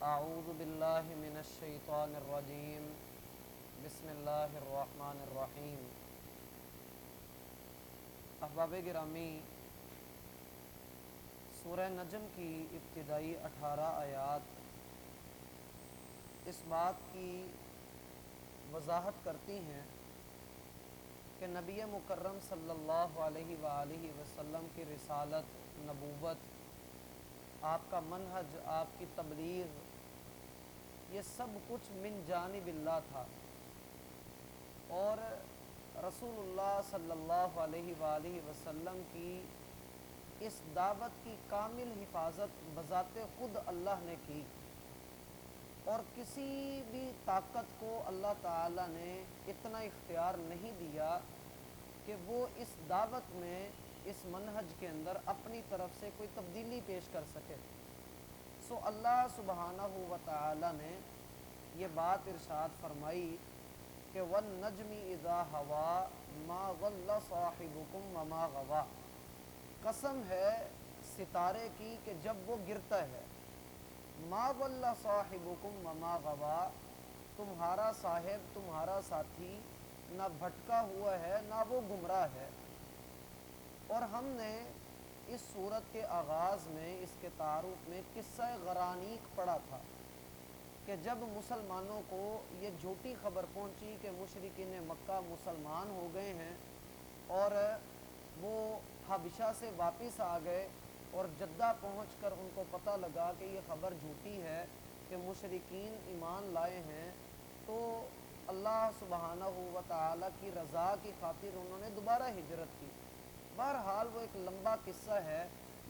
اعوذ باللہ من الشیطان الرجیم بسم اللہ الرحمن الرحیم۔ احباب گرامی، سورہ نجم کی ابتدائی 18 آیات اس بات کی وضاحت کرتی ہیں کہ نبی مکرم صلی اللہ علیہ وآلہ وسلم کی رسالت، نبوت، آپ کا منہج، آپ کی تبلیغ، یہ سب کچھ من جانب اللہ تھا، اور رسول اللہ صلی اللہ علیہ وآلہ وسلم کی اس دعوت کی کامل حفاظت بذات خود اللہ نے کی، اور کسی بھی طاقت کو اللہ تعالیٰ نے اتنا اختیار نہیں دیا کہ وہ اس دعوت میں، اس منہج کے اندر اپنی طرف سے کوئی تبدیلی پیش کر سکے۔ سو اللہ سبحانہ و تعالی نے یہ بات ارشاد فرمائی کہ وَالنَّجْمِ إِذَا هَوَىٰ مَا ضَلَّ صَاحِبُكُمْ وَمَا غَوَىٰ، قسم ہے ستارے کی کہ جب وہ گرتا ہے، مَا ضَلَّ صَاحِبُكُمْ وَمَا غَوَىٰ، تمہارا صاحب، تمہارا ساتھی نہ بھٹکا ہوا ہے نہ وہ گمراہ ہے۔ اور ہم نے اس سورت کے آغاز میں، اس کے تعارف میں قصہ غرانیق پڑھا تھا کہ جب مسلمانوں کو یہ جھوٹی خبر پہنچی کہ مشرکین مکہ مسلمان ہو گئے ہیں، اور وہ حبشہ سے واپس آ گئے، اور جدہ پہنچ کر ان کو پتہ لگا کہ یہ خبر جھوٹی ہے کہ مشرکین ایمان لائے ہیں، تو اللہ سبحانہ و تعالی کی رضا کی خاطر انہوں نے دوبارہ ہجرت کی۔ بہرحال وہ ایک لمبا قصہ ہے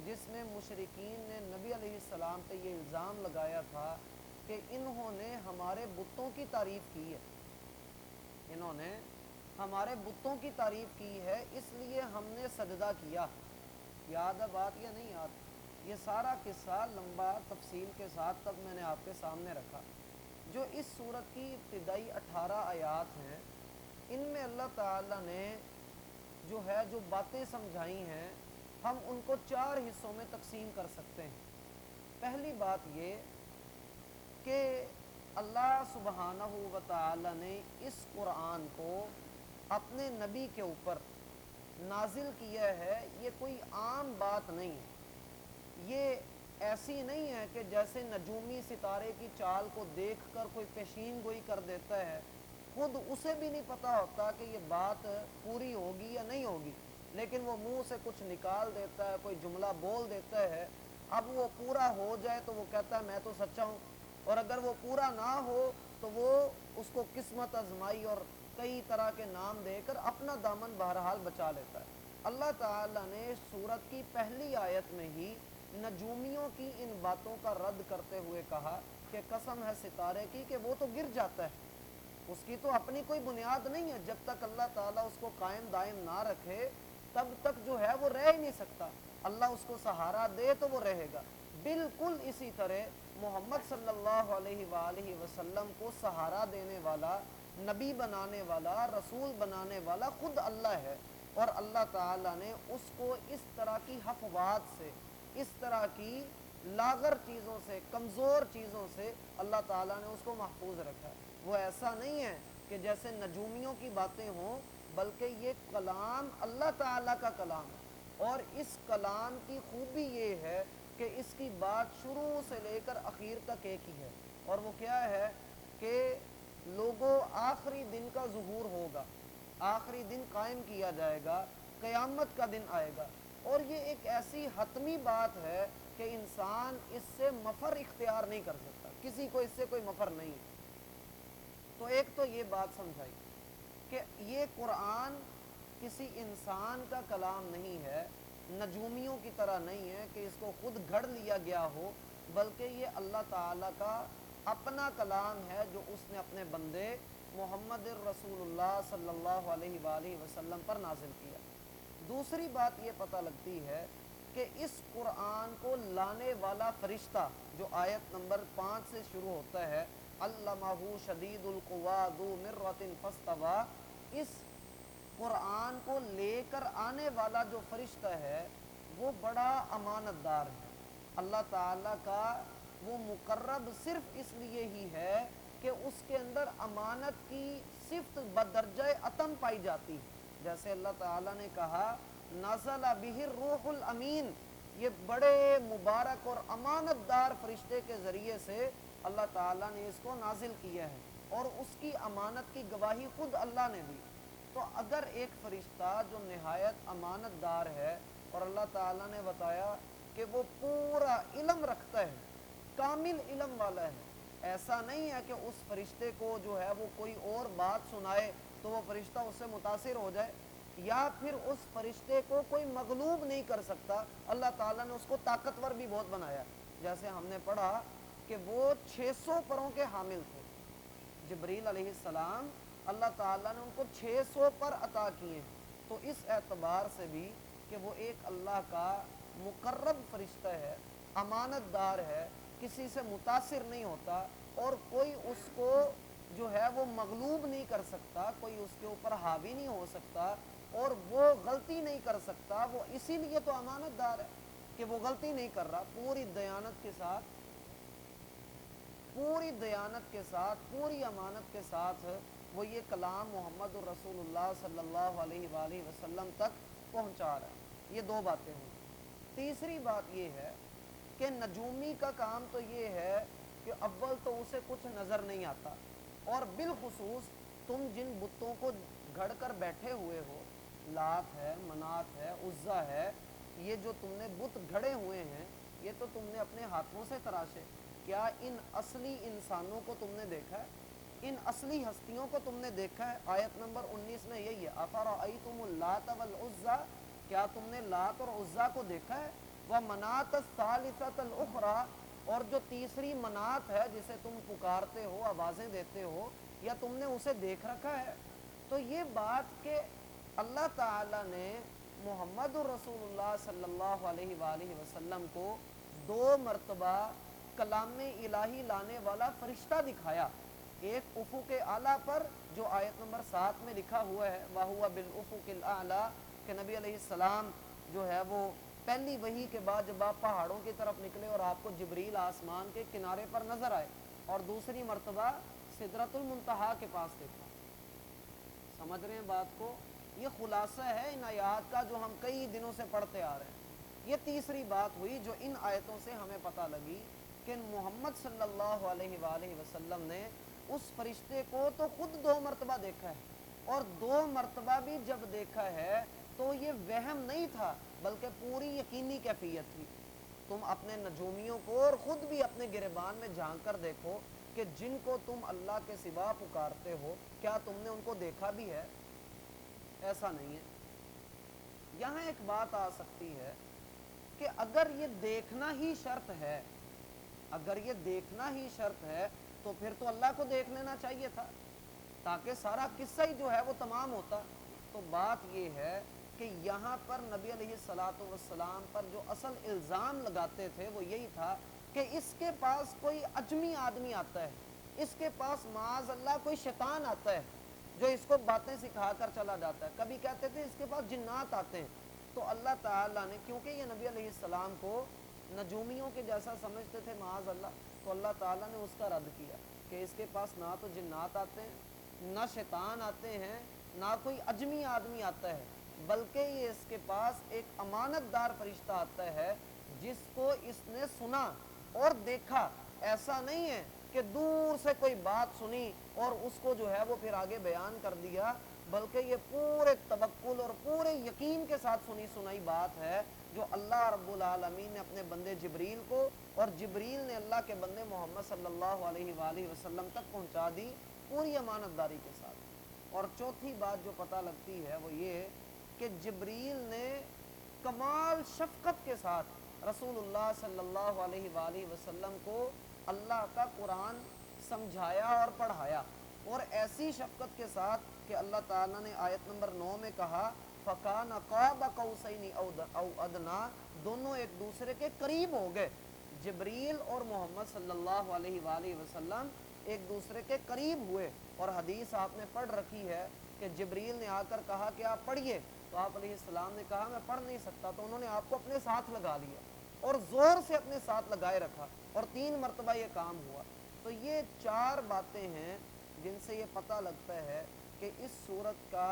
جس میں مشرکین نے نبی علیہ السلام پہ یہ الزام لگایا تھا کہ انہوں نے ہمارے بتوں کی تعریف کی ہے، انہوں نے ہمارے بتوں کی تعریف کی ہے، اس لیے ہم نے سجدہ کیا۔ یاد ہے بات یا نہیں یاد؟ یہ سارا قصہ لمبا تفصیل کے ساتھ تب میں نے آپ کے سامنے رکھا۔ جو اس سورت کی ابتدائی 18 آیات ہیں، ان میں اللہ تعالیٰ نے جو باتیں سمجھائی ہیں، ہم ان کو 4 حصوں میں تقسیم کر سکتے ہیں۔ پہلی بات یہ کہ اللہ سبحانہ و تعالی نے اس قرآن کو اپنے نبی کے اوپر نازل کیا ہے، یہ کوئی عام بات نہیں ہے، یہ ایسی نہیں ہے کہ جیسے نجومی ستارے کی چال کو دیکھ کر کوئی پیشین گوئی کر دیتا ہے، خود اسے بھی نہیں پتہ ہوتا کہ یہ بات پوری ہوگی یا نہیں ہوگی، لیکن وہ منہ سے کچھ نکال دیتا ہے، کوئی جملہ بول دیتا ہے، اب وہ پورا ہو جائے تو وہ کہتا ہے میں تو سچا ہوں، اور اگر وہ پورا نہ ہو تو وہ اس کو قسمت آزمائی اور کئی طرح کے نام دے کر اپنا دامن بہرحال بچا لیتا ہے۔ اللہ تعالیٰ نے سورت کی پہلی آیت میں ہی نجومیوں کی ان باتوں کا رد کرتے ہوئے کہا کہ قسم ہے ستارے کی کہ وہ تو گر جاتا ہے، اس کی تو اپنی کوئی بنیاد نہیں ہے، جب تک اللہ تعالیٰ اس کو قائم دائم نہ رکھے تب تک جو ہے وہ رہ ہی نہیں سکتا، اللہ اس کو سہارا دے تو وہ رہے گا۔ بالکل اسی طرح محمد صلی اللہ علیہ وآلہ وسلم کو سہارا دینے والا، نبی بنانے والا، رسول بنانے والا خود اللہ ہے، اور اللہ تعالیٰ نے اس کو اس طرح کی حفوات سے، اس طرح کی لاغر چیزوں سے، کمزور چیزوں سے اللہ تعالیٰ نے اس کو محفوظ رکھا ہے۔ وہ ایسا نہیں ہے کہ جیسے نجومیوں کی باتیں ہوں، بلکہ یہ کلام اللہ تعالیٰ کا کلام ہے، اور اس کلام کی خوبی یہ ہے کہ اس کی بات شروع سے لے کر اخیر تک ایک ہی ہے، اور وہ کیا ہے کہ لوگوں آخری دن کا ظہور ہوگا، آخری دن قائم کیا جائے گا، قیامت کا دن آئے گا، اور یہ ایک ایسی حتمی بات ہے کہ انسان اس سے مفر اختیار نہیں کر سکتا، کسی کو اس سے کوئی مفر نہیں ہے۔ تو ایک تو یہ بات سمجھائی کہ یہ قرآن کسی انسان کا کلام نہیں ہے، نجومیوں کی طرح نہیں ہے کہ اس کو خود گھڑ لیا گیا ہو، بلکہ یہ اللہ تعالیٰ کا اپنا کلام ہے جو اس نے اپنے بندے محمد رسول اللہ صلی اللہ علیہ وآلہ وسلم پر نازل کیا۔ دوسری بات یہ پتہ لگتی ہے کہ اس قرآن کو لانے والا فرشتہ، جو آیت نمبر 5 سے شروع ہوتا ہے، علمہ شدید القویٰ ذو مرۃ فاستویٰ، اس قرآن کو لے کر آنے والا جو فرشتہ ہے وہ بڑا امانت دار ہے، اللہ تعالیٰ کا وہ مقرب صرف اس لیے ہی ہے کہ اس کے اندر امانت کی صفت بدرجہ اتم پائی جاتی ہے. جیسے اللہ تعالیٰ نے کہا نزل بہ الروح الامین، یہ بڑے مبارک اور امانت دار فرشتے کے ذریعے سے اللہ تعالیٰ نے اس کو نازل کیا ہے، اور اس کی امانت کی گواہی خود اللہ نے دی. تو اگر ایک فرشتہ جو نہایت امانت دار ہے اور اللہ تعالیٰ نے بتایا کہ وہ پورا علم رکھتا ہے، کامل علم والا ہے، ایسا نہیں ہے کہ اس فرشتے کو جو ہے وہ کوئی اور بات سنائے تو وہ فرشتہ اس سے متاثر ہو جائے، یا پھر اس فرشتے کو کوئی مغلوب نہیں کر سکتا. اللہ تعالیٰ نے اس کو طاقتور بھی بہت بنایا. جیسے ہم نے پڑھا کہ وہ 600 پروں کے حامل تھے. جبریل علیہ السلام اللہ تعالیٰ نے ان کو 600 پر عطا کیے. تو اس اعتبار سے بھی کہ وہ ایک اللہ کا مقرب فرشتہ ہے، امانت دار ہے، کسی سے متاثر نہیں ہوتا، اور کوئی اس کو جو ہے وہ مغلوب نہیں کر سکتا، کوئی اس کے اوپر حاوی نہیں ہو سکتا، اور وہ غلطی نہیں کر سکتا. وہ اسی لیے تو امانت دار ہے کہ وہ غلطی نہیں کر رہا. پوری دیانت کے ساتھ، پوری دیانت کے ساتھ، پوری امانت کے ساتھ وہ یہ کلام محمد الرسول اللہ صلی اللہ علیہ وآلہ وسلم تک پہنچا رہا ہے. یہ دو باتیں ہیں. تیسری بات یہ ہے کہ نجومی کا کام تو یہ ہے کہ اول تو اسے کچھ نظر نہیں آتا، اور بالخصوص تم جن بتوں کو گھڑ کر بیٹھے ہوئے ہو، لات ہے، منات ہے، عزا ہے، یہ جو تم نے بت گھڑے ہوئے ہیں یہ تو تم نے اپنے ہاتھوں سے تراشے. کیا ان اصلی انسانوں کو تم نے دیکھا ہے؟ ان اصلی ہستیوں کو تم نے دیکھا ہے؟ آیت نمبر 19 میں یہی ہے، افرأیتم اللات والعزی، کیا تم نے لات اور عزا کو دیکھا ہے؟ ومنات الثالثۃ الاخری، اور جو تیسری منات ہے جسے تم پکارتے ہو، آوازیں دیتے ہو، یا تم نے اسے دیکھ رکھا ہے؟ تو یہ بات کہ اللہ تعالیٰ نے محمد الرسول اللہ صلی اللہ علیہ وآلہ وسلم کو 2 مرتبہ کلام الہی لانے والا فرشتہ دکھایا. ایک افق اعلیٰ پر جو آیت نمبر 7 میں لکھا ہوا ہے وَهُوَ بِالْأُفُقِ الْأَعْلَىٰ، کہ نبی علیہ السلام جو ہے وہ پہلی وحی کے بعد جب آپ پہاڑوں کی طرف نکلے اور آپ کو جبریل آسمان کے کنارے پر نظر آئے، اور دوسری مرتبہ سدرۃ المنتہا کے پاس دیکھا. سمجھ رہے ہیں بات کو؟ یہ خلاصہ ہے ان آیات کا جو ہم کئی دنوں سے پڑھتے آ رہے ہیں. یہ تیسری بات ہوئی جو ان آیتوں سے ہمیں پتہ لگی کہ محمد صلی اللہ علیہ وآلہ وسلم نے اس فرشتے کو تو خود 2 مرتبہ دیکھا ہے، اور 2 مرتبہ بھی جب دیکھا ہے تو یہ وہم نہیں تھا بلکہ پوری یقینی کیفیت تھی. تم اپنے نجومیوں کو اور خود بھی اپنے گریبان میں جھانک کر دیکھو کہ جن کو تم اللہ کے سوا پکارتے ہو، کیا تم نے ان کو دیکھا بھی ہے؟ ایسا نہیں ہے. یہاں ایک بات آ سکتی ہے کہ اگر یہ دیکھنا ہی شرط ہے، اگر یہ دیکھنا ہی شرط ہے تو پھر تو اللہ کو دیکھ لینا چاہیے تھا تاکہ سارا قصہ ہی جو ہے وہ تمام ہوتا. تو بات یہ ہے کہ یہاں پر نبی علیہ الصلاۃ والسلام پر جو اصل الزام لگاتے تھے وہ یہی تھا کہ اس کے پاس کوئی اجمی آدمی آتا ہے، اس کے پاس معاذ اللہ کوئی شیطان آتا ہے جو اس کو باتیں سکھا کر چلا جاتا ہے. کبھی کہتے تھے اس کے پاس جنات آتے ہیں. تو اللہ تعالیٰ نے، کیونکہ یہ نبی علیہ السلام کو نجومیوں کے جیسا سمجھتے تھے معاذ اللہ، تو اللہ تعالیٰ نے اس کا رد کیا کہ اس کے پاس نہ تو جنات آتے ہیں، نہ شیطان آتے ہیں، نہ کوئی اجمی آدمی آتا ہے، بلکہ یہ اس کے پاس ایک امانت دار فرشتہ آتا ہے جس کو اس نے سنا اور دیکھا. ایسا نہیں ہے کہ دور سے کوئی بات سنی اور اس کو جو ہے وہ پھر آگے بیان کر دیا، بلکہ یہ پورے توکل اور پورے یقین کے ساتھ سنی سنائی بات ہے جو اللہ رب العالمین نے اپنے بندے جبریل کو، اور جبریل نے اللہ کے بندے محمد صلی اللہ علیہ وآلہ وسلم تک پہنچا دی پوری امانت داری کے ساتھ. اور چوتھی بات جو پتہ لگتی ہے وہ یہ کہ جبریل نے کمال شفقت کے ساتھ رسول اللہ صلی اللہ علیہ وآلہ وسلم کو اللہ کا قرآن سمجھایا اور پڑھایا، اور ایسی شفقت کے ساتھ کہ اللہ تعالیٰ نے آیت نمبر 9 میں کہا فَكَانَ قَابَ قَوْسَيْنِ أَوْ أَدْنَىٰ، دونوں ایک دوسرے کے قریب ہو گئے. جبریل اور محمد صلی اللہ علیہ وآلہ وسلم ایک دوسرے کے قریب ہوئے. اور حدیث آپ نے پڑھ رکھی ہے کہ جبریل نے آ کر کہا کہ آپ پڑھیے، تو آپ علیہ السلام نے کہا میں پڑھ نہیں سکتا، تو انہوں نے آپ کو اپنے ساتھ لگا لیا. اور زور سے اپنے ساتھ لگائے رکھا اور 3 مرتبہ یہ کام ہوا۔ تو یہ 4 باتیں ہیں جن سے یہ پتہ لگتا ہے کہ اس صورت کا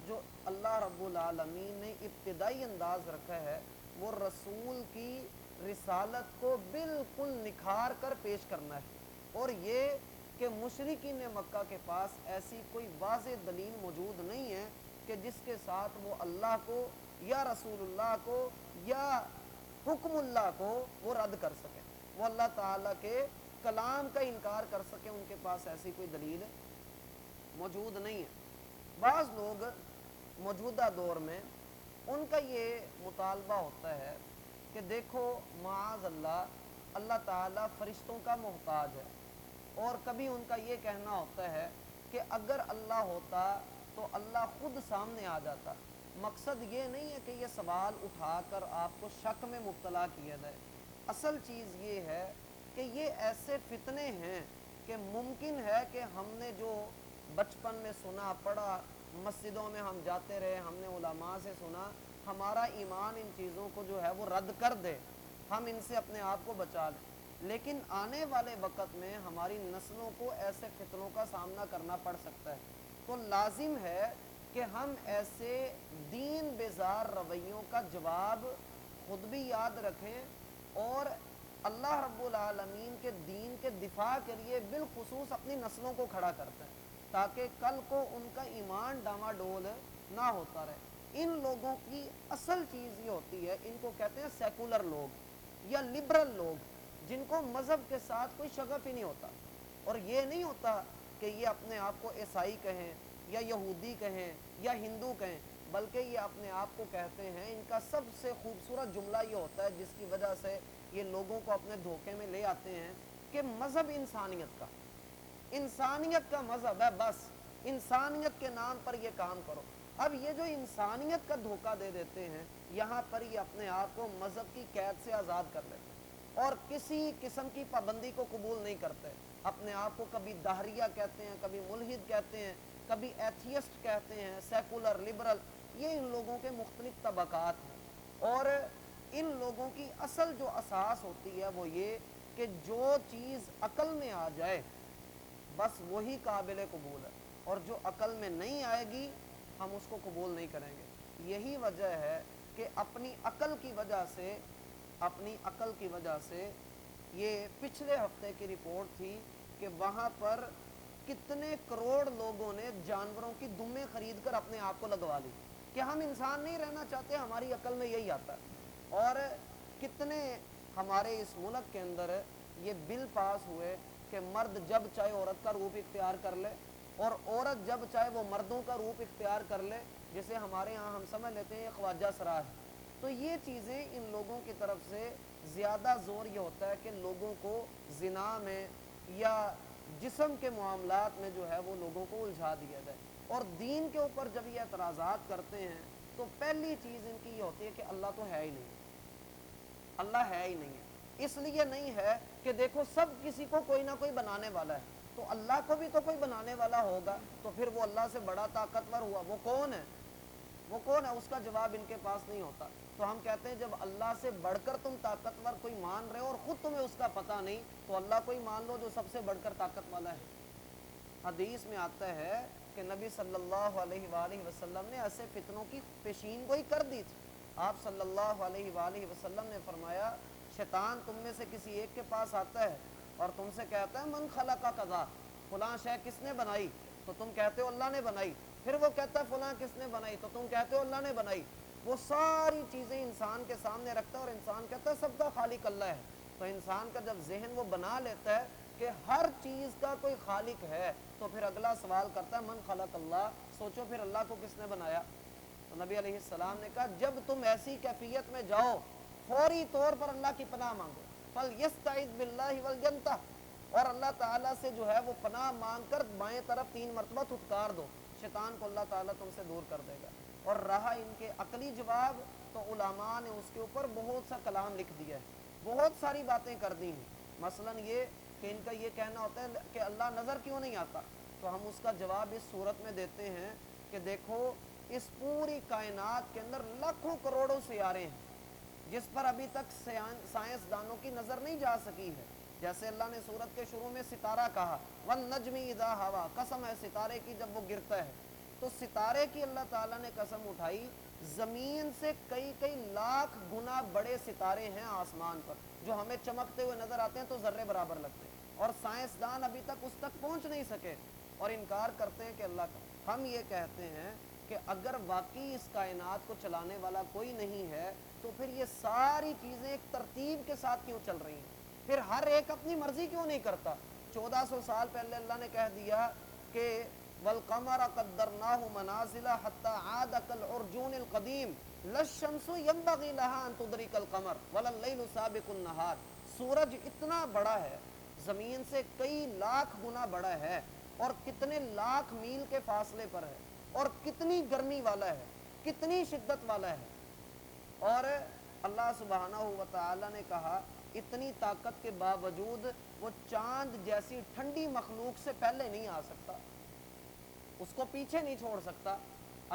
جو اللہ رب العالمین نے ابتدائی انداز رکھا ہے وہ رسول کی رسالت کو بالکل نکھار کر پیش کرنا ہے، اور یہ کہ مشرکین مکہ کے پاس ایسی کوئی واضح دلیل موجود نہیں ہے کہ جس کے ساتھ وہ اللہ کو یا رسول اللہ کو یا حکم اللہ کو وہ رد کر سکے، وہ اللہ تعالیٰ کے کلام کا انکار کر سکے، ان کے پاس ایسی کوئی دلیل موجود نہیں ہے۔ بعض لوگ موجودہ دور میں ان کا یہ مطالبہ ہوتا ہے کہ دیکھو معاذ اللہ، اللہ تعالیٰ فرشتوں کا محتاج ہے، اور کبھی ان کا یہ کہنا ہوتا ہے کہ اگر اللہ ہوتا تو اللہ خود سامنے آ جاتا۔ مقصد یہ نہیں ہے کہ یہ سوال اٹھا کر آپ کو شک میں مبتلا کیا جائے، اصل چیز یہ ہے کہ یہ ایسے فتنے ہیں کہ ممکن ہے کہ ہم نے جو بچپن میں سنا پڑھا، مسجدوں میں ہم جاتے رہے، ہم نے علماء سے سنا، ہمارا ایمان ان چیزوں کو جو ہے وہ رد کر دے، ہم ان سے اپنے آپ کو بچا لیں، لیکن آنے والے وقت میں ہماری نسلوں کو ایسے فتنوں کا سامنا کرنا پڑ سکتا ہے۔ تو لازم ہے کہ ہم ایسے دین بیزار رویوں کا جواب خود بھی یاد رکھیں، اور اللہ رب العالمین کے دین کے دفاع کے لیے بالخصوص اپنی نسلوں کو کھڑا کرتے ہیں، تاکہ کل کو ان کا ایمان ڈاماڈول نہ ہوتا رہے۔ ان لوگوں کی اصل چیز یہ ہوتی ہے، ان کو کہتے ہیں سیکولر لوگ یا لبرل لوگ، جن کو مذہب کے ساتھ کوئی شغف ہی نہیں ہوتا، اور یہ نہیں ہوتا کہ یہ اپنے آپ کو عیسائی کہیں یا یہودی کہیں یا ہندو کہیں، بلکہ یہ اپنے آپ کو کہتے ہیں، ان کا سب سے خوبصورت جملہ یہ ہوتا ہے جس کی وجہ سے یہ لوگوں کو اپنے دھوکے میں لے آتے ہیں، کہ مذہب انسانیت کا مذہب ہے، بس انسانیت کے نام پر یہ کام کرو۔ اب یہ جو انسانیت کا دھوکہ دے دیتے ہیں، یہاں پر یہ اپنے آپ کو مذہب کی قید سے آزاد کر لیتے ہیں اور کسی قسم کی پابندی کو قبول نہیں کرتے، اپنے آپ کو کبھی دہریہ کہتے ہیں، کبھی ملحد کہتے ہیں، کبھی ایتھیسٹ کہتے ہیں، سیکولر، لبرل، یہ ان لوگوں کے مختلف طبقات ہیں، اور ان لوگوں کی اصل جو اساس ہوتی ہے وہ یہ کہ جو چیز عقل میں آ جائے بس وہی قابل قبول ہے، اور جو عقل میں نہیں آئے گی ہم اس کو قبول نہیں کریں گے۔ یہی وجہ ہے کہ اپنی عقل کی وجہ سے یہ پچھلے ہفتے کی رپورٹ تھی کہ وہاں پر کتنے کروڑ لوگوں نے جانوروں کی دمیں خرید کر اپنے آپ کو لگوا لی کہ ہم انسان نہیں رہنا چاہتے، ہماری عقل میں یہی آتا ہے۔ اور کتنے ہمارے اس ملک کے اندر یہ بل پاس ہوئے کہ مرد جب چاہے عورت کا روپ اختیار کر لے، اور عورت جب چاہے وہ مردوں کا روپ اختیار کر لے، جسے ہمارے ہاں ہم سمجھ لیتے ہیں خواجہ سرا ہے۔ تو یہ چیزیں ان لوگوں کی طرف سے زیادہ زور یہ ہوتا ہے کہ لوگوں کو زنا میں یا جسم کے معاملات میں جو ہے وہ لوگوں کو الجھا دیا جائے، اور دین کے اوپر جب یہ اعتراضات کرتے ہیں تو پہلی چیز ان کی یہ ہوتی ہے کہ اللہ تو ہے ہی نہیں، اللہ ہے ہی نہیں ہے۔ اس لیے نہیں ہے کہ دیکھو سب کسی کو کوئی نہ کوئی بنانے والا ہے، تو اللہ کو بھی تو کوئی بنانے والا ہوگا، تو پھر وہ اللہ سے بڑا طاقتور ہوا، وہ کون ہے؟ اس کا جواب ان کے پاس نہیں ہوتا۔ تو ہم کہتے ہیں جب اللہ سے بڑھ کر تم طاقتور کوئی مان رہے ہو اور خود تمہیں اس کا پتہ نہیں، تو اللہ کو ہی مان لو جو سب سے بڑھ کر طاقت والا ہے۔ حدیث میں آتا ہے کہ نبی صلی اللہ علیہ وآلہ وسلم نے ایسے فتنوں کی پیشین گوئی کر دی تھی۔ آپ صلی اللہ علیہ وآلہ وسلم نے فرمایا شیطان تم میں سے کسی ایک کے پاس آتا ہے اور تم سے کہتا ہے من خلق کذا، فلاں شے کس نے بنائی؟ تو تم کہتے ہو اللہ نے بنائی۔ پھر وہ کہتا ہے فلاں کس نے بنائی؟ تو تم کہتے ہو اللہ نے بنائی۔ وہ ساری چیزیں انسان کے سامنے رکھتا ہے اور انسان کہتا ہے سب کا خالق اللہ ہے۔ تو انسان کا جب ذہن وہ بنا لیتا ہے کہ ہر چیز کا کوئی خالق ہے، تو پھر اگلا سوال کرتا ہے من خلق اللہ، سوچو پھر اللہ کو کس نے بنایا؟ تو نبی علیہ السلام نے کہا جب تم ایسی کیفیت میں جاؤ فوری طور پر اللہ کی پناہ مانگو، فَلْيَسْتَعِذْ بِاللَّهِ وَلْيَنْتَهْ، اور اللہ تعالیٰ سے جو ہے وہ پناہ مانگ کر بائیں طرف 3 مرتبہ تھتکار دو، شیطان کو اللہ تعالیٰ تم سے دور کر دے گا۔ اور رہا ان کے عقلی جواب، تو علماء نے اس کے اوپر بہت سا کلام لکھ دیا ہے، بہت ساری باتیں کر دی ہیں، مثلا یہ کہ ان کا یہ کہنا ہوتا ہے کہ اللہ نظر کیوں نہیں آتا، تو ہم اس کا جواب اس صورت میں دیتے ہیں کہ دیکھو اس پوری کائنات کے اندر لاکھوں کروڑوں سیارے ہیں، جس پر ابھی تک سائنسدانوں کی نظر نہیں جا سکی ہے. جیسے اللہ نے سورت کے شروع میں ستارہ کہا والنجم اذا ہوا، قسم ہے ستارے کی جب وہ گرتا ہے. تو ستارے کی اللہ تعالیٰ نے قسم اٹھائی. زمین سے کئی کئی لاکھ گنا بڑے ستارے ہیں آسمان پر جو ہمیں چمکتے ہوئے نظر آتے ہیں تو ذرے برابر لگتے ہیں، اور سائنسدان ابھی تک اس تک پہنچ نہیں سکے اور انکار کرتے ہیں کہ اللہ کا. ہم یہ کہتے ہیں کہ اگر واقعی اس کائنات کو چلانے والا کوئی نہیں ہے تو پھر یہ ساری چیزیں ایک ترتیب کے ساتھ کیوں چل رہی ہیں؟ پھر ہر ایک اپنی مرضی کیوں نہیں کرتا؟ 1400 سال پہلے اللہ نے کہہ دیا کہ والقمر قدرناہ منازل حتی عاد کالعرجون القدیم لا الشمس ينبغي لها ان تدرك القمر ولا الليل سابق النهار. سورج اتنا بڑا ہے، زمین سے کئی لاکھ گنا بڑا ہے، اور کتنے لاکھ میل کے فاصلے پر ہے، اور کتنی گرمی والا ہے، کتنی شدت والا ہے. اور اللہ سبحانہ و تعالی نے کہا اتنی طاقت کے باوجود وہ چاند جیسی ٹھنڈی مخلوق سے پہلے نہیں آ سکتا، اس کو پیچھے نہیں چھوڑ سکتا.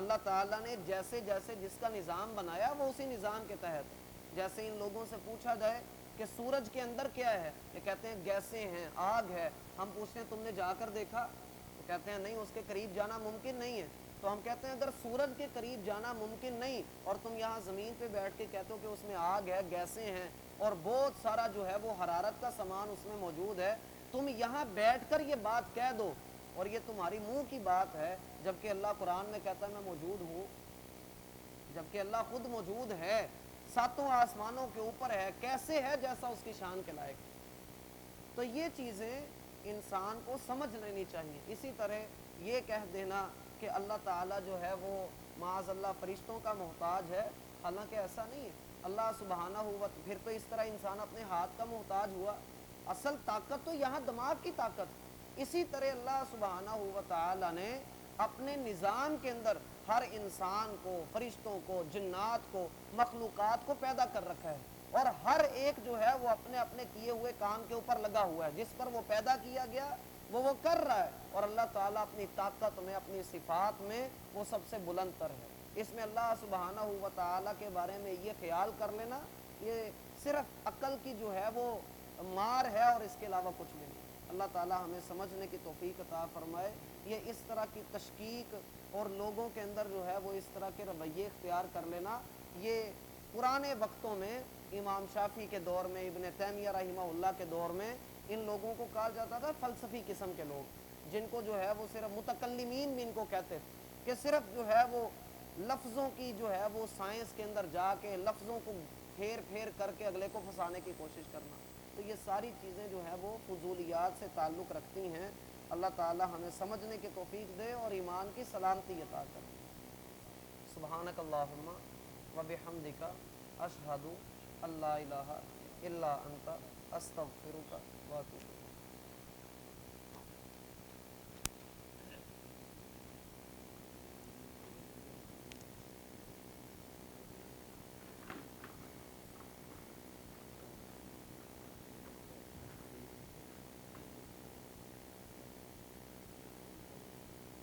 اللہ تعالیٰ نے جیسے جیسے جس کا نظام بنایا وہ اسی نظام کے تحت. جیسے ان لوگوں سے پوچھا جائے کہ سورج کے اندر کیا ہے، یہ کہتے ہیں گیسیں ہیں، آگ ہے. ہم پوچھتے ہیں تم نے جا کر دیکھا؟ تو کہتے ہیں نہیں، اس کے قریب جانا ممکن نہیں ہے. تو ہم کہتے ہیں اگر سورج کے قریب جانا ممکن نہیں اور تم یہاں زمین پہ بیٹھ کے کہتے ہو کہ اس میں آگ ہے، گیسیں ہیں اور بہت سارا جو ہے وہ حرارت کا سامان اس میں موجود ہے، تم یہاں بیٹھ کر یہ بات کہہ دو اور یہ تمہاری منہ کی بات ہے، جبکہ اللہ قرآن میں کہتا ہے میں موجود ہوں، جبکہ اللہ خود موجود ہے، ساتوں آسمانوں کے اوپر ہے، کیسے ہے جیسا اس کی شان کے لائق. تو یہ چیزیں انسان کو سمجھ لینی چاہیے. اسی طرح یہ کہہ دینا کہ اللہ تعالیٰ جو ہے وہ معاذ اللہ فرشتوں کا محتاج ہے، حالانکہ ایسا نہیں ہے. اللہ سبحانہ ہوا پھر تو اس طرح انسان اپنے ہاتھ کا محتاج ہوا. اصل طاقت تو یہاں دماغ کی طاقت. اسی طرح اللہ سبحانہ ہوا تعالیٰ نے اپنے نظام کے اندر ہر انسان کو، فرشتوں کو، جنات کو، مخلوقات کو پیدا کر رکھا ہے، اور ہر ایک جو ہے وہ اپنے اپنے کیے ہوئے کام کے اوپر لگا ہوا ہے. جس پر وہ پیدا کیا گیا وہ کر رہا ہے، اور اللہ تعالیٰ اپنی طاقت میں، اپنی صفات میں وہ سب سے بلند تر ہے. اس میں اللہ سبحانہ و تعالیٰ کے بارے میں یہ خیال کر لینا یہ صرف عقل کی جو ہے وہ مار ہے اور اس کے علاوہ کچھ بھی نہیں. اللہ تعالیٰ ہمیں سمجھنے کی توفیق عطا فرمائے. یہ اس طرح کی تشکیک اور لوگوں کے اندر جو ہے وہ اس طرح کے رویے اختیار کر لینا، یہ پرانے وقتوں میں امام شافعی کے دور میں، ابن تیمیہ رحمہ اللہ کے دور میں ان لوگوں کو کہا جاتا تھا فلسفی قسم کے لوگ، جن کو جو ہے وہ صرف متکلمین بھی ان کو کہتے تھے کہ صرف جو ہے وہ لفظوں کی جو ہے وہ سائنس کے اندر جا کے لفظوں کو پھیر پھیر کر کے اگلے کو پھنسانے کی کوشش کرنا. تو یہ ساری چیزیں جو ہے وہ فضولیات سے تعلق رکھتی ہیں. اللہ تعالی ہمیں سمجھنے کی توفیق دے اور ایمان کی سلامتی عطا کرے. سبحانک اللہم و بحمدک اشہد ان لا الہ الا انت استغفرک و اتوب الیک.